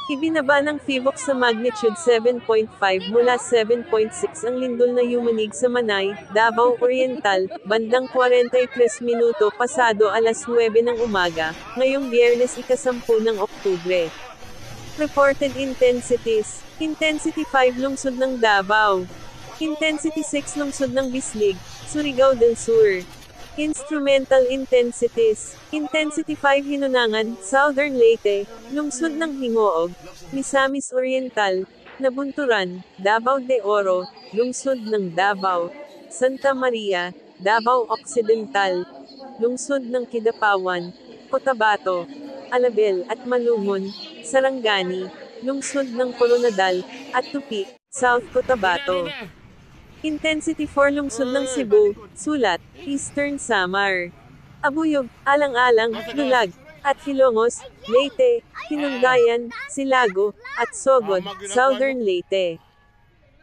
Ibinaba ng PHIVOC sa magnitude 7.5 mula 7.6 ang lindol na yumanig sa Manay, Davao Oriental, bandang 43 minuto pasado alas 9 ng umaga, ngayong Biyernes ika-10 ng Oktubre. Reported intensities. Intensity 5 lungsod ng Davao. Intensity 6 lungsod ng Bislig, Surigao del Sur. Instrumental intensities. Intensity 5 Hinunangan, Southern Leyte, lungsod ng Hingoog, Misamis Oriental, Nabunturan, Davao de Oro, lungsod ng Davao, Santa Maria, Davao Occidental, lungsod ng Kidapawan, Cotabato, Alabel at Malungon, Sarangani, lungsod ng Coronadal, at Tupi, South Cotabato. Intensity 4 lungsod ng Cebu, Sulat, Eastern Samar, Abuyog, Alang-alang, Lulag, at Hilongos, Leyte, Hinundayan, Silago, at Sogod, Southern Leyte.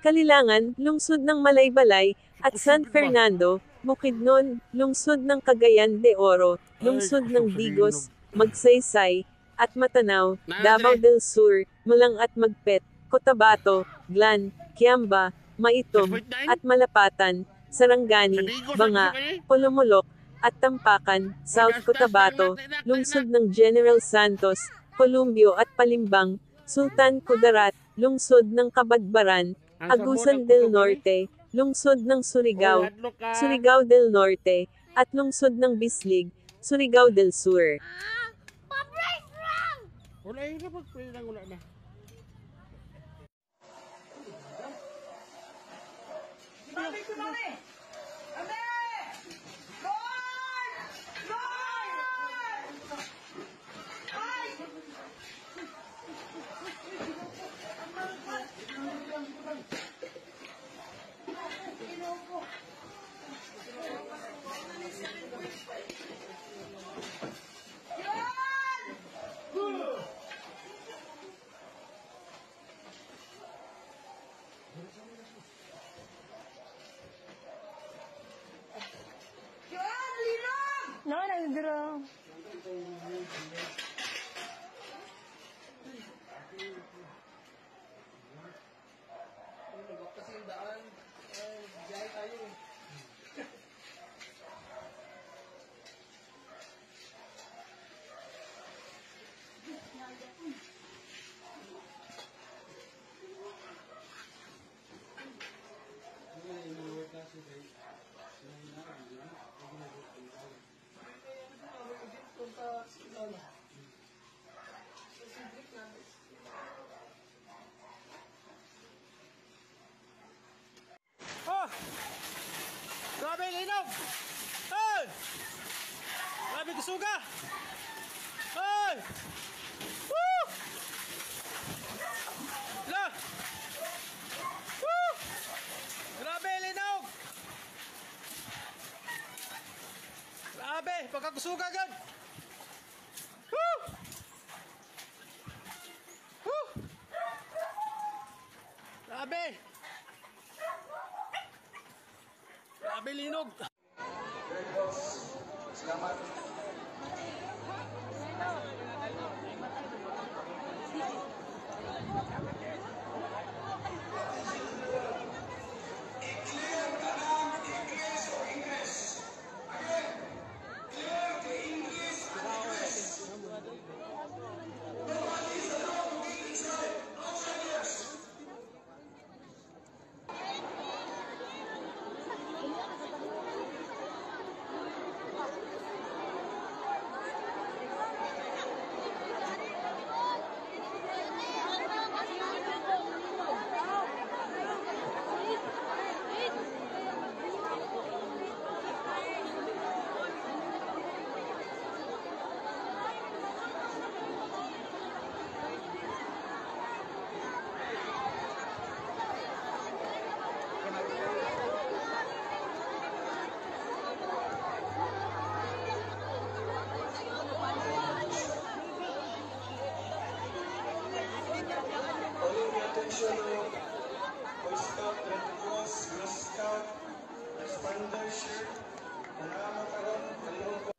Kalilangan, lungsod ng Malaybalay, at San Fernando, Bukidnon, lungsod ng Cagayan de Oro, lungsod ng Digos, Magsaysay, at Matanao, Davao del Sur, Malang at Magpet, Cotabato, Glan, Kiamba, Maitom, at Malapatan, Sarangani, Banga, Polomolok, at Tampakan, South Cotabato, lungsod ng General Santos, Columbio at Palimbang, Sultan Kudarat, lungsod ng Kabadbaran, Agusan del Norte, lungsod ng Surigao, Surigao del Norte, at lungsod ng Bislig, Surigao del Sur. No, nagdro. Oh! Grabe linog! Hey! Grabe kusuga! Hey! Woo! La! Woo! Grabe linog! Grabe! Pagkakusuga gan! Woo! Woo! Grabe! Grabe linog! Salamat. Boy Scout, Red Cross, Girl Scout, Expander Shirt, kung naman karon, kalihog ko